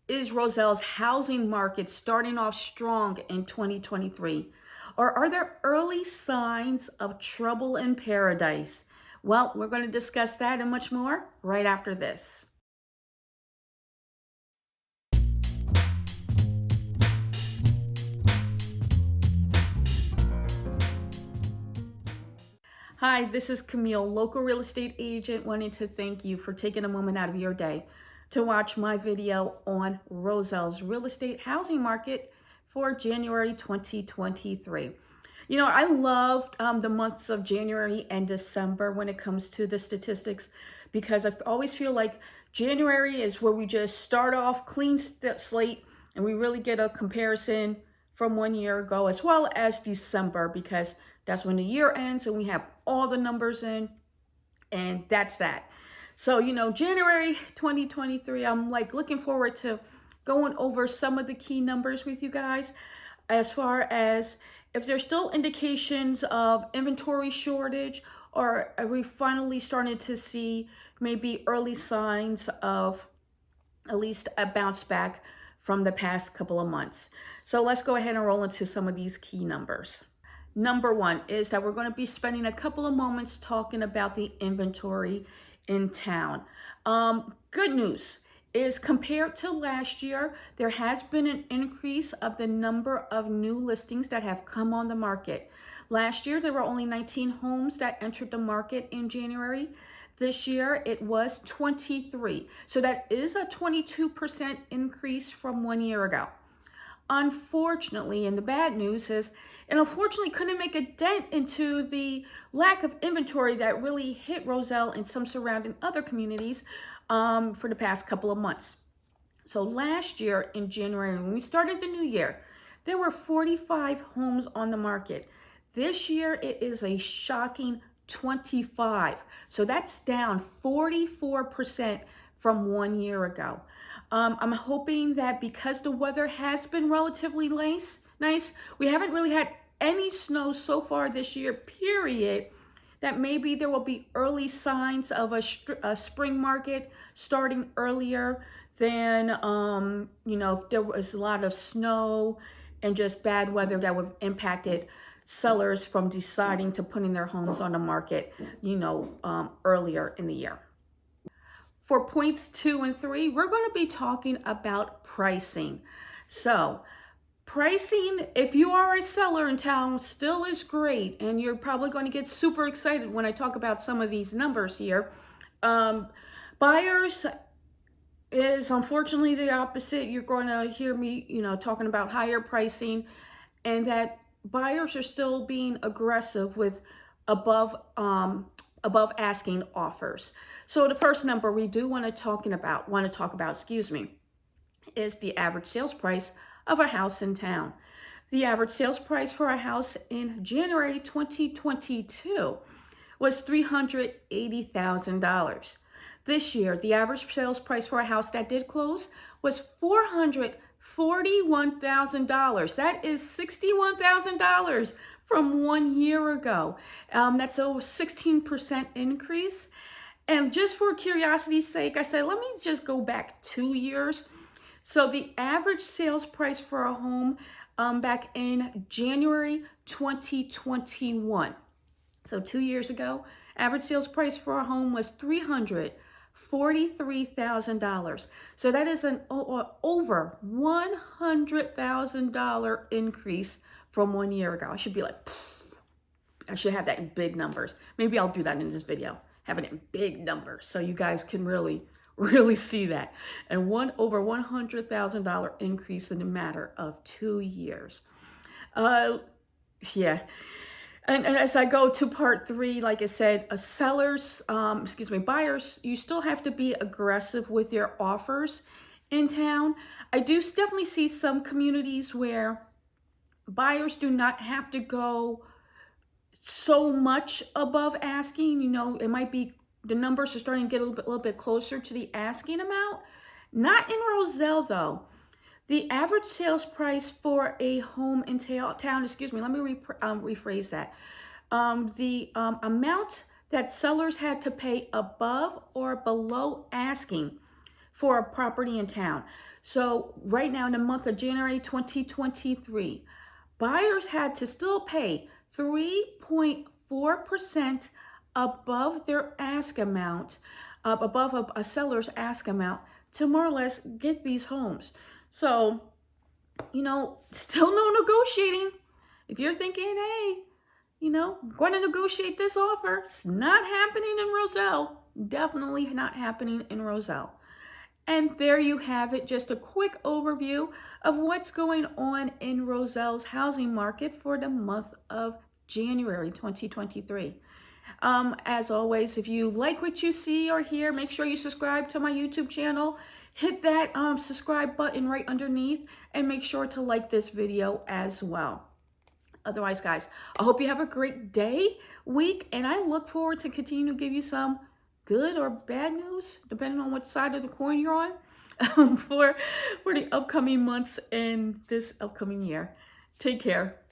Is Roselle's housing market starting off strong in 2023? Or are there early signs of trouble in paradise? Well, we're going to discuss that and much more right after this. Hi, this is Camille, local real estate agent, wanting to thank you for taking a moment out of your day to watch my video on Roselle's real estate housing market for January 2023. You know, I loved the months of January and December when it comes to the statistics, because I always feel like January is where we just start off clean slate and we really get a comparison from 1 year ago, as well as December, because that's when the year ends and we have all the numbers in, and that's that. So, you know, January 2023, I'm like looking forward to going over some of the key numbers with you guys, as far as if there's still indications of inventory shortage, or are we finally starting to see maybe early signs of at least a bounce back from the past couple of months. So let's go ahead and roll into some of these key numbers. Number one is that we're going to be spending a couple of moments talking about the inventory in town. Good news is, compared to last year, there has been an increase of the number of new listings that have come on the market. Last year, there were only 19 homes that entered the market in January. This year, it was 23. So that is a 22% increase from 1 year ago. Unfortunately, and the bad news is, it unfortunately couldn't make a dent into the lack of inventory that really hit Roselle and some surrounding other communities for the past couple of months. So last year in January, when we started the new year, there were 45 homes on the market. This year, it is a shocking 25. So that's down 44% from 1 year ago. I'm hoping that because the weather has been relatively nice, we haven't really had any snow so far this year, period, that maybe there will be early signs of a spring market starting earlier than, you know, if there was a lot of snow and just bad weather that would have impacted sellers from deciding to putting their homes on the market, you know, earlier in the year. For points 2 and 3, we're going to be talking about pricing. So pricing, if you are a seller in town, still is great, and you're probably going to get super excited when I talk about some of these numbers here. Buyers is unfortunately the opposite. You're going to hear me, you know, talking about higher pricing, and that buyers are still being aggressive with above asking offers. So the first number we do want to talk about, excuse me, is the average sales price of a house in town. The average sales price for a house in January 2022 was $380,000. This year, the average sales price for a house that did close was $441,000. That is $61,000 from 1 year ago. That's a 16% increase. And just for curiosity's sake, I said, let me just go back 2 years. So the average sales price for a home back in January 2021, so 2 years ago, average sales price for a home was $343,000. So that is an over $100,000 increase from 1 year ago. I should be like, I should have that in big numbers. Maybe I'll do that in this video, have it in big numbers so you guys can really see that. And over $100,000 increase in a matter of 2 years. Yeah. And as I go to part 3, like I said, buyers, you still have to be aggressive with your offers in town. I do definitely see some communities where buyers do not have to go so much above asking. You know, it might be the numbers are starting to get a little bit closer to the asking amount. Not in Roselle, though. The average sales price for a home in town, let me rephrase that. The amount that sellers had to pay above or below asking for a property in town. So right now in the month of January 2023, buyers had to still pay 3.4% above their ask amount, above a seller's ask amount, to more or less get these homes. So, still no negotiating. If you're thinking, hey, going to negotiate this offer, it's not happening in Roselle. Definitely not happening in Roselle. And there you have it, just a quick overview of what's going on in Roselle's housing market for the month of January 2023. As always, if you like what you see or hear, make sure you subscribe to my YouTube channel. Hit that subscribe button right underneath and make sure to like this video as well. Otherwise, guys, I hope you have a great day, week, and I look forward to continue to give you some good or bad news, depending on what side of the coin you're on, for the upcoming months and this upcoming year. Take care.